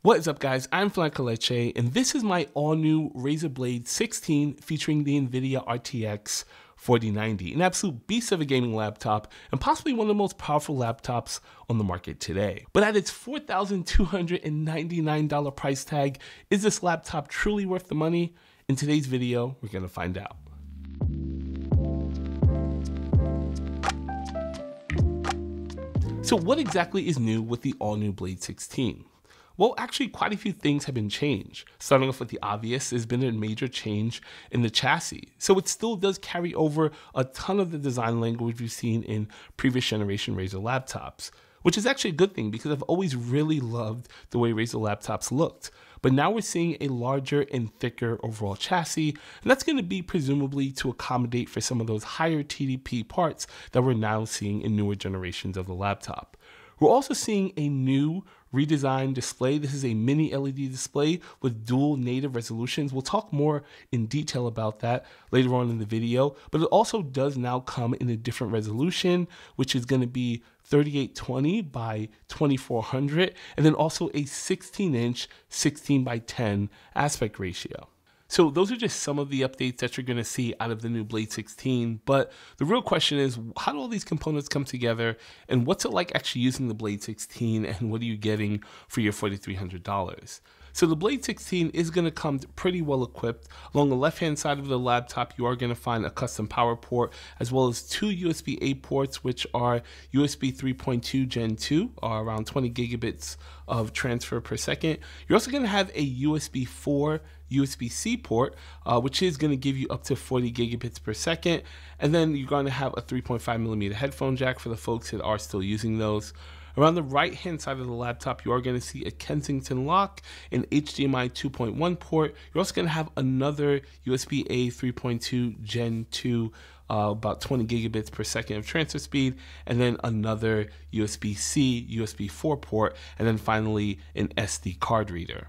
What is up, guys? I'm Flankaleche, and this is my all-new Razer Blade 16 featuring the NVIDIA RTX 4090, an absolute beast of a gaming laptop and possibly one of the most powerful laptops on the market today. But at its $4,299 price tag, is this laptop truly worth the money? In today's video, we're going to find out. So what exactly is new with the all-new Blade 16? Well, actually quite a few things have been changed. Starting off with the obvious, there's been a major change in the chassis. So it still does carry over a ton of the design language we've seen in previous generation Razer laptops, which is actually a good thing because I've always really loved the way Razer laptops looked. But now we're seeing a larger and thicker overall chassis, and that's going to be presumably to accommodate for some of those higher TDP parts that we're now seeing in newer generations of the laptop. We're also seeing a new redesigned display. This is a mini LED display with dual native resolutions. We'll talk more in detail about that later on in the video, but it also does now come in a different resolution, which is going to be 3820 by 2400, and then also a 16-inch 16 by 10 aspect ratio. So those are just some of the updates that you're going to see out of the new Blade 16, but the real question is, how do all these components come together, and what's it like actually using the Blade 16, and what are you getting for your $4,300? So the Blade 16 is going to come pretty well equipped. Along the left-hand side of the laptop, you are going to find a custom power port, as well as two USB-A ports, which are USB 3.2 Gen 2, or around 20 gigabits of transfer per second. You're also going to have a USB 4 USB-C port, which is going to give you up to 40 gigabits per second. And then you're going to have a 3.5mm headphone jack for the folks that are still using those. Around the right-hand side of the laptop, you are going to see a Kensington lock, an HDMI 2.1 port. You're also going to have another USB-A 3.2 Gen 2, about 20 gigabits per second of transfer speed, and then another USB-C, USB 4 port, and then finally an SD card reader.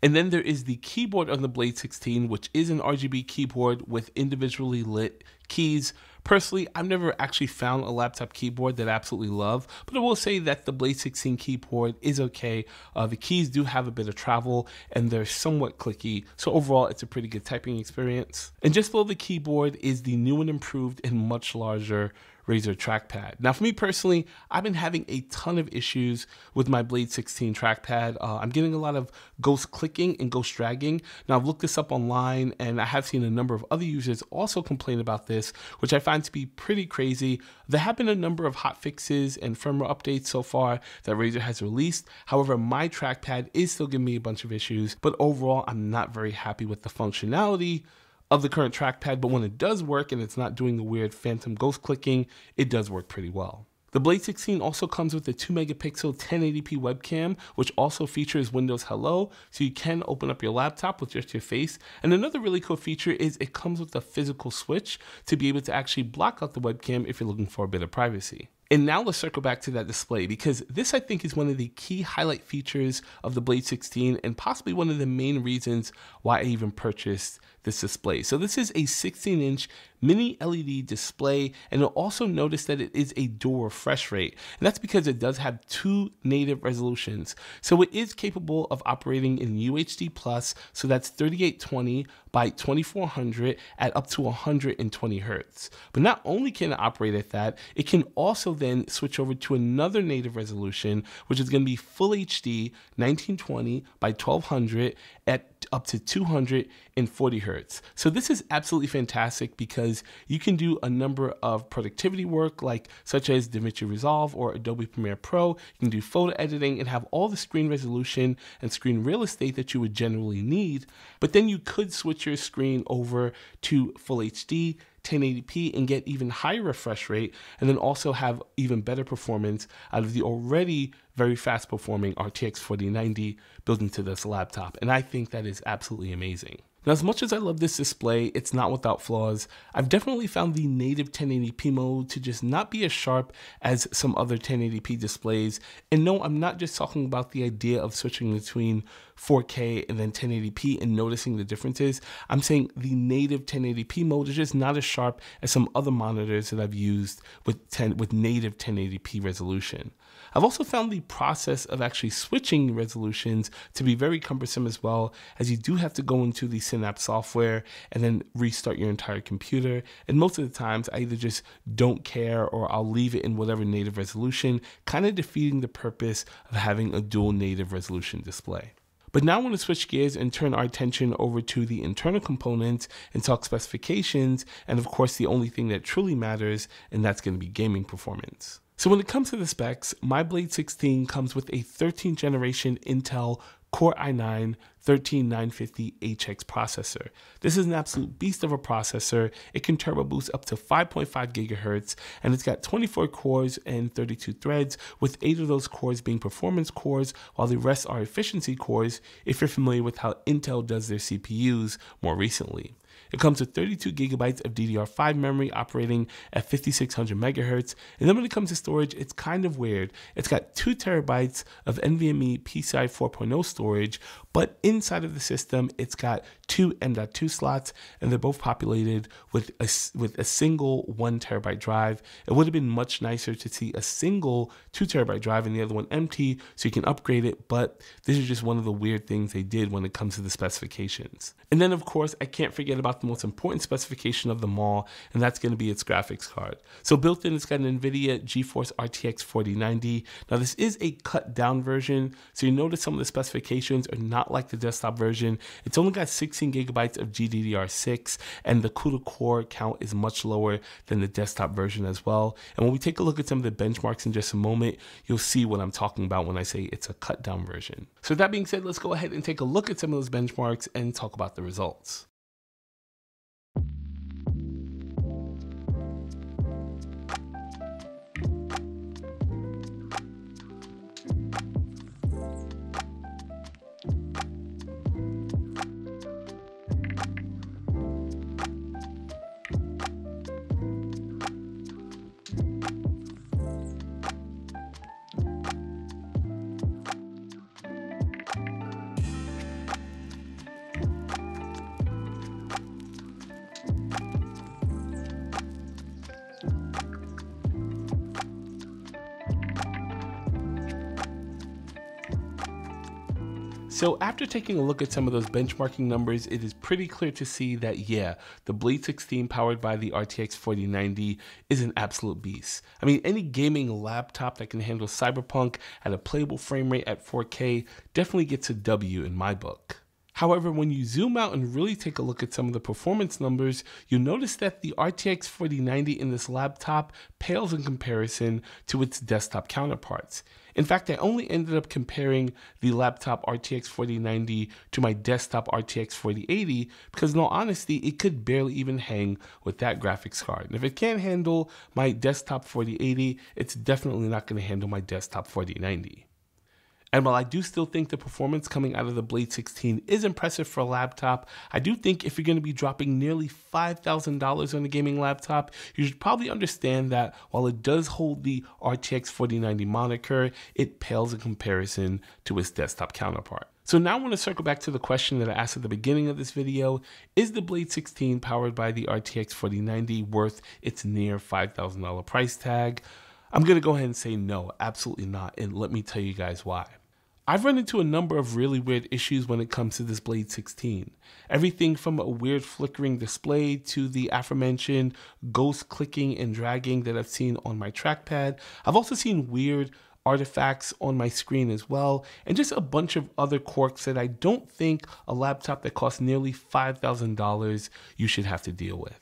And then there is the keyboard on the Blade 16, which is an RGB keyboard with individually lit keys. Personally, I've never actually found a laptop keyboard that I absolutely love, but I will say that the Blade 16 keyboard is okay. The keys do have a bit of travel and they're somewhat clicky, so overall it's a pretty good typing experience. And just below the keyboard is the new and improved and much larger Razer Trackpad. Now for me personally, I've been having a ton of issues with my Blade 16 trackpad. I'm getting a lot of ghost clicking and ghost dragging. Now I've looked this up online and I have seen a number of other users also complain about this, which I find to be pretty crazy. There have been a number of hot fixes and firmware updates so far that Razer has released. However, my trackpad is still giving me a bunch of issues, but overall I'm not very happy with the functionality of the current trackpad, but when it does work and it's not doing the weird phantom ghost clicking, it does work pretty well. The Blade 16 also comes with a 2 megapixel 1080p webcam, which also features Windows Hello, so you can open up your laptop with just your face. And another really cool feature is it comes with a physical switch to be able to actually block out the webcam if you're looking for a bit of privacy. And now let's circle back to that display, because this I think is one of the key highlight features of the Blade 16 and possibly one of the main reasons why I even purchased this display. So this is a 16-inch mini LED display, and you'll also notice that it is a dual refresh rate, and that's because it does have two native resolutions. So it is capable of operating in UHD+, so that's 3820 by 2400 at up to 120 Hertz. But not only can it operate at that, it can also then switch over to another native resolution, which is going to be Full HD 1920 by 1200 at up to 240 Hertz. So this is absolutely fantastic because you can do a number of productivity work such as DaVinci Resolve or Adobe Premiere Pro. You can do photo editing and have all the screen resolution and screen real estate that you would generally need. But then you could switch your screen over to Full HD 1080p and get even higher refresh rate, and then also have even better performance out of the already very fast performing RTX 4090 built into this laptop. And I think that is absolutely amazing. Now, as much as I love this display, it's not without flaws. I've definitely found the native 1080p mode to just not be as sharp as some other 1080p displays. And no, I'm not just talking about the idea of switching between 4K and then 1080p and noticing the differences. I'm saying the native 1080p mode is just not as sharp as some other monitors that I've used with native 1080p resolution. I've also found the process of actually switching resolutions to be very cumbersome as well, as you do have to go into the Synapse software and then restart your entire computer. And most of the times I either just don't care or I'll leave it in whatever native resolution, kind of defeating the purpose of having a dual native resolution display. But now I want to switch gears and turn our attention over to the internal components and talk specifications, and of course the only thing that truly matters, and that's going to be gaming performance. So when it comes to the specs, my Blade 16 comes with a 13th generation Intel Core i9 13950HX processor. This is an absolute beast of a processor. It can turbo boost up to 5.5 gigahertz, and it's got 24 cores and 32 threads, with 8 of those cores being performance cores, while the rest are efficiency cores, if you're familiar with how Intel does their CPUs more recently. It comes with 32 gigabytes of DDR5 memory operating at 5600 megahertz. And then when it comes to storage, it's kind of weird. It's got 2 terabytes of NVMe PCIe 4.0 storage, but inside of the system, it's got 2 M.2 slots, and they're both populated with a single 1 terabyte drive. It would have been much nicer to see a single 2 terabyte drive and the other one empty so you can upgrade it, but this is just one of the weird things they did when it comes to the specifications. And then of course, I can't forget about the most important specification of them all, and that's going to be its graphics card. So built in, it's got an NVIDIA GeForce RTX 4090. Now this is a cut down version, so you notice some of the specifications are not like the desktop version. It's only got 16 gigabytes of GDDR6, and the CUDA core count is much lower than the desktop version as well. And when we take a look at some of the benchmarks in just a moment, you'll see what I'm talking about when I say it's a cut down version. So with that being said, let's go ahead and take a look at some of those benchmarks and talk about the results. So after taking a look at some of those benchmarking numbers, it is pretty clear to see that, yeah, the Blade 16 powered by the RTX 4090 is an absolute beast. I mean, any gaming laptop that can handle Cyberpunk at a playable frame rate at 4K definitely gets a W in my book. However, when you zoom out and really take a look at some of the performance numbers, you'll notice that the RTX 4090 in this laptop pales in comparison to its desktop counterparts. In fact, I only ended up comparing the laptop RTX 4090 to my desktop RTX 4080 because in all honesty, it could barely even hang with that graphics card. And if it can't handle my desktop 4080, it's definitely not going to handle my desktop 4090. And while I do still think the performance coming out of the Blade 16 is impressive for a laptop, I do think if you're going to be dropping nearly $5,000 on a gaming laptop, you should probably understand that while it does hold the RTX 4090 moniker, it pales in comparison to its desktop counterpart. So now I want to circle back to the question that I asked at the beginning of this video. Is the Blade 16 powered by the RTX 4090 worth its near $5,000 price tag? I'm going to go ahead and say no, absolutely not, and let me tell you guys why. I've run into a number of really weird issues when it comes to this Blade 16. Everything from a weird flickering display to the aforementioned ghost clicking and dragging that I've seen on my trackpad. I've also seen weird artifacts on my screen as well, and just a bunch of other quirks that I don't think a laptop that costs nearly $5,000 you should have to deal with.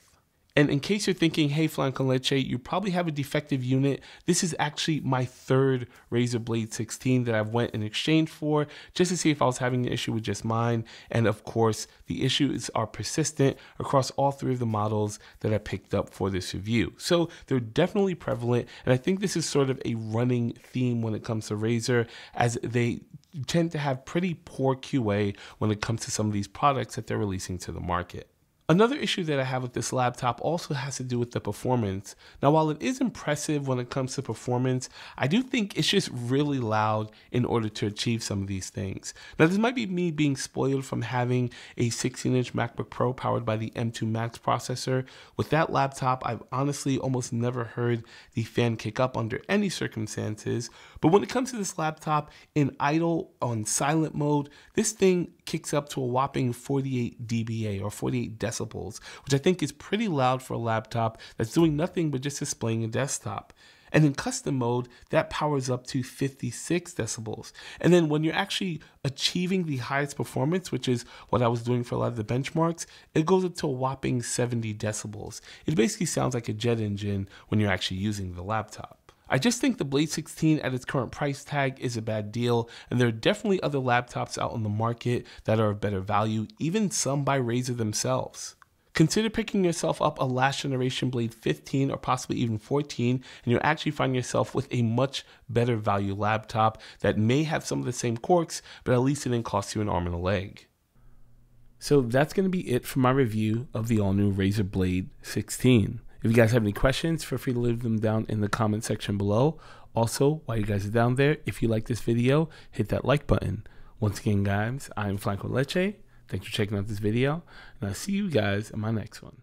And in case you're thinking, hey, Flan con Leche, you probably have a defective unit, this is actually my third Razer Blade 16 that I've went in exchange for, just to see if I was having an issue with just mine. And of course, the issues are persistent across all 3 of the models that I picked up for this review. So they're definitely prevalent, and I think this is sort of a running theme when it comes to Razer, as they tend to have pretty poor QA when it comes to some of these products that they're releasing to the market. Another issue that I have with this laptop also has to do with the performance. Now, while it is impressive when it comes to performance, I do think it's just really loud in order to achieve some of these things. Now, this might be me being spoiled from having a 16-inch MacBook Pro powered by the M2 Max processor. With that laptop, I've honestly almost never heard the fan kick up under any circumstances. But when it comes to this laptop in idle on silent mode, this thing kicks up to a whopping 48 dBA or 48 decibels, which I think is pretty loud for a laptop that's doing nothing but just displaying a desktop. And in custom mode, that powers up to 56 decibels. And then when you're actually achieving the highest performance, which is what I was doing for a lot of the benchmarks, it goes up to a whopping 70 decibels. It basically sounds like a jet engine when you're actually using the laptop. I just think the Blade 16 at its current price tag is a bad deal, and there are definitely other laptops out on the market that are of better value, even some by Razer themselves. Consider picking yourself up a last generation Blade 15 or possibly even 14, and you'll actually find yourself with a much better value laptop that may have some of the same quirks, but at least it didn't cost you an arm and a leg. So that's going to be it for my review of the all-new Razer Blade 16. If you guys have any questions, feel free to leave them down in the comment section below. Also, while you guys are down there, if you like this video, hit that like button. Once again, guys, I am Franco Leche. Thanks for checking out this video, and I'll see you guys in my next one.